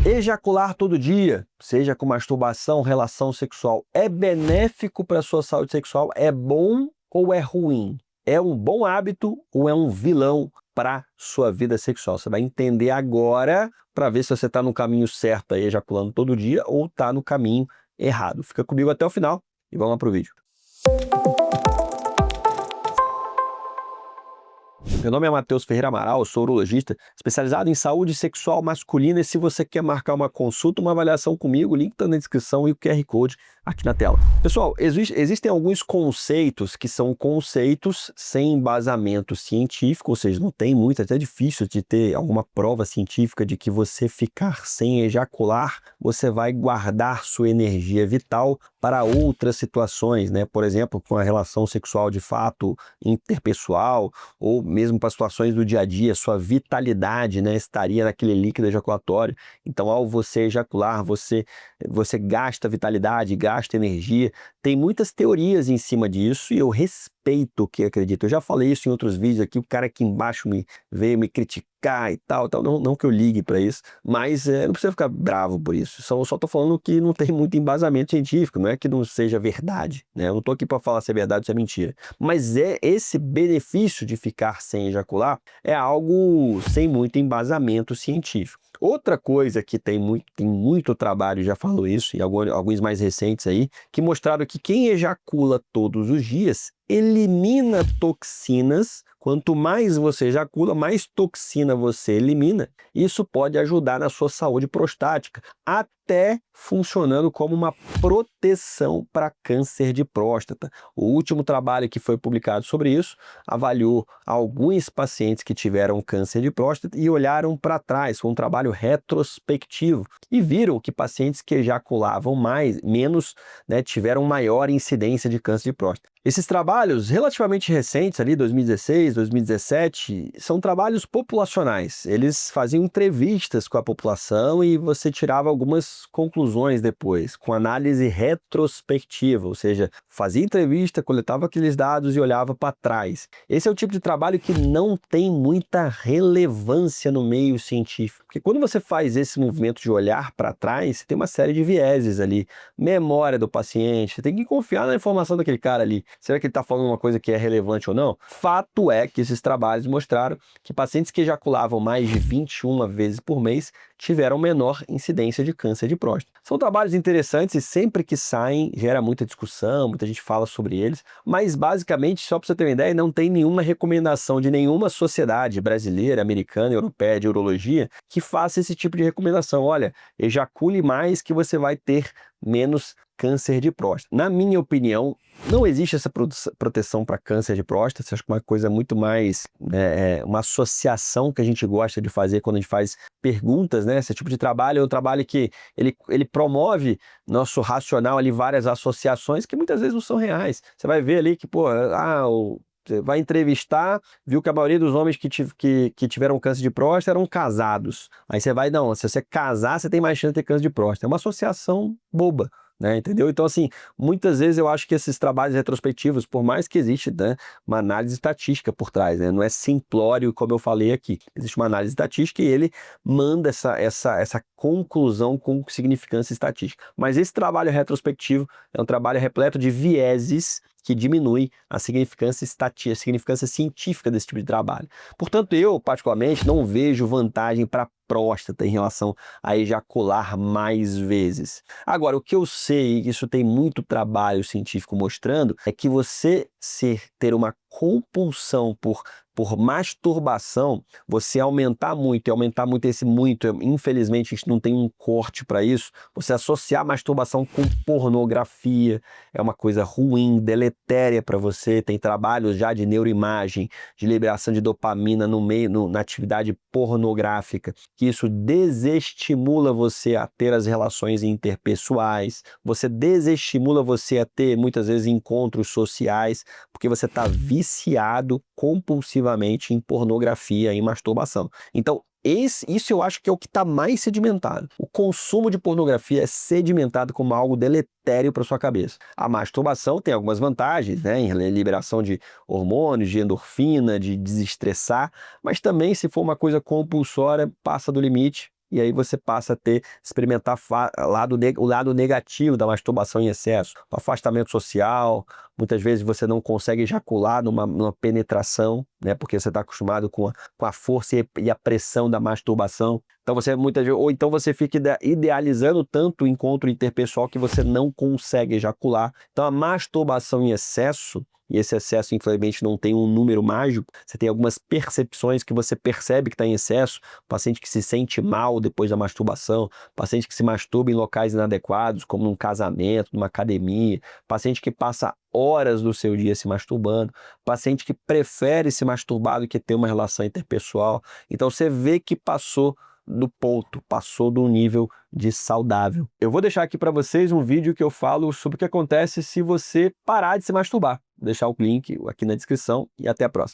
Ejacular todo dia, seja com masturbação, relação sexual, é benéfico para a sua saúde sexual? É bom ou é ruim? É um bom hábito ou é um vilão para sua vida sexual? Você vai entender agora para ver se você está no caminho certo aí, ejaculando todo dia, ou está no caminho errado. Fica comigo até o final e vamos lá para o vídeo. Meu nome é Matheus Ferreira Amaral, sou urologista, especializado em saúde sexual masculina, e se você quer marcar uma consulta, uma avaliação comigo, o link está na descrição e o QR Code aqui na tela. Pessoal, existem alguns conceitos que são conceitos sem embasamento científico, ou seja, não tem muito, é até difícil de ter alguma prova científica de que você ficar sem ejacular, você vai guardar sua energia vital para outras situações, né? Por exemplo, com a relação sexual de fato interpessoal, ou mesmo para situações do dia a dia, sua vitalidade, né, estaria naquele líquido ejaculatório. Então, ao você ejacular, você gasta vitalidade, gasta energia. Tem muitas teorias em cima disso e eu respeito o que acredito. Eu já falei isso em outros vídeos aqui, o cara aqui embaixo veio me criticar e tal. Não que eu ligue para isso, mas não precisa ficar bravo por isso. Só estou falando que não tem muito embasamento científico, não é que não seja verdade, né? Eu não estou aqui para falar se é verdade ou se é mentira. Mas esse benefício de ficar sem ejacular é algo sem muito embasamento científico. Outra coisa que tem muito trabalho, já falou isso, e alguns mais recentes aí, que mostraram que quem ejacula todos os dias elimina toxinas. Quanto mais você ejacula, mais toxina você elimina. Isso pode ajudar na sua saúde prostática, até funcionando como uma proteção para câncer de próstata. O último trabalho que foi publicado sobre isso avaliou alguns pacientes que tiveram câncer de próstata e olharam para trás, foi um trabalho retrospectivo, e viram que pacientes que ejaculavam menos, né, tiveram maior incidência de câncer de próstata. Esses trabalhos relativamente recentes, ali 2016, 2017, são trabalhos populacionais. Eles faziam entrevistas com a população e você tirava algumas conclusões depois, com análise retrospectiva, ou seja, fazia entrevista, coletava aqueles dados e olhava para trás. Esse é o tipo de trabalho que não tem muita relevância no meio científico, porque quando você faz esse movimento de olhar para trás, você tem uma série de vieses ali, memória do paciente, você tem que confiar na informação daquele cara ali. Será que ele está falando uma coisa que é relevante ou não? Fato é que esses trabalhos mostraram que pacientes que ejaculavam mais de 21 vezes por mês tiveram menor incidência de câncer de próstata. São trabalhos interessantes e sempre que saem gera muita discussão, muita gente fala sobre eles, mas basicamente, só para você ter uma ideia, não tem nenhuma recomendação de nenhuma sociedade brasileira, americana, europeia de urologia que faça esse tipo de recomendação. Olha, ejacule mais que você vai ter menos câncer de próstata. Na minha opinião, não existe essa proteção para câncer de próstata. Acho que uma coisa muito mais, uma associação que a gente gosta de fazer quando a gente faz perguntas, né? Esse tipo de trabalho é um trabalho que ele promove nosso racional ali, várias associações que muitas vezes não são reais. Você vai ver ali que, você vai entrevistar, viu que a maioria dos homens que tiveram câncer de próstata eram casados. Aí você vai, não, se você casar, você tem mais chance de ter câncer de próstata. É uma associação boba, né? Entendeu? Então, assim, muitas vezes eu acho que esses trabalhos retrospectivos, por mais que existe, né, uma análise estatística por trás, né? Não é simplório, como eu falei aqui. Existe uma análise estatística e ele manda essa conclusão com significância estatística. Mas esse trabalho retrospectivo é um trabalho repleto de vieses que diminui a significância científica desse tipo de trabalho. Portanto, eu, particularmente, não vejo vantagem para a próstata em relação a ejacular mais vezes. Agora, o que eu sei, e isso tem muito trabalho científico mostrando, é que você ter uma compulsão por masturbação, você aumentar muito, infelizmente a gente não tem um corte para isso, você associar masturbação com pornografia, é uma coisa ruim, deletéria para você. Tem trabalhos já de neuroimagem, de liberação de dopamina na atividade pornográfica, que isso desestimula você a ter as relações interpessoais, você desestimula você a ter, muitas vezes, encontros sociais, porque você está viciado compulsivamente em pornografia, em masturbação. Então, isso eu acho que é o que está mais sedimentado. O consumo de pornografia é sedimentado como algo deletério para sua cabeça. A masturbação tem algumas vantagens, né, em liberação de hormônios, de endorfina, de desestressar, mas também, se for uma coisa compulsória, passa do limite, e aí você passa a experimentar o lado negativo da masturbação em excesso, o afastamento social. Muitas vezes você não consegue ejacular numa penetração, né, porque você está acostumado com a força e a pressão da masturbação. Então você muitas vezes, ou então você fica idealizando tanto o encontro interpessoal que você não consegue ejacular. Então a masturbação em excesso, e esse excesso infelizmente não tem um número mágico, você tem algumas percepções que você percebe que está em excesso, paciente que se sente mal depois da masturbação, paciente que se masturba em locais inadequados, como num casamento, numa academia, paciente que passa horas do seu dia se masturbando, paciente que prefere se masturbar do que ter uma relação interpessoal. Então você vê que passou do ponto, passou do nível de saudável. Eu vou deixar aqui para vocês um vídeo que eu falo sobre o que acontece se você parar de se masturbar. Vou deixar o link aqui na descrição e até a próxima.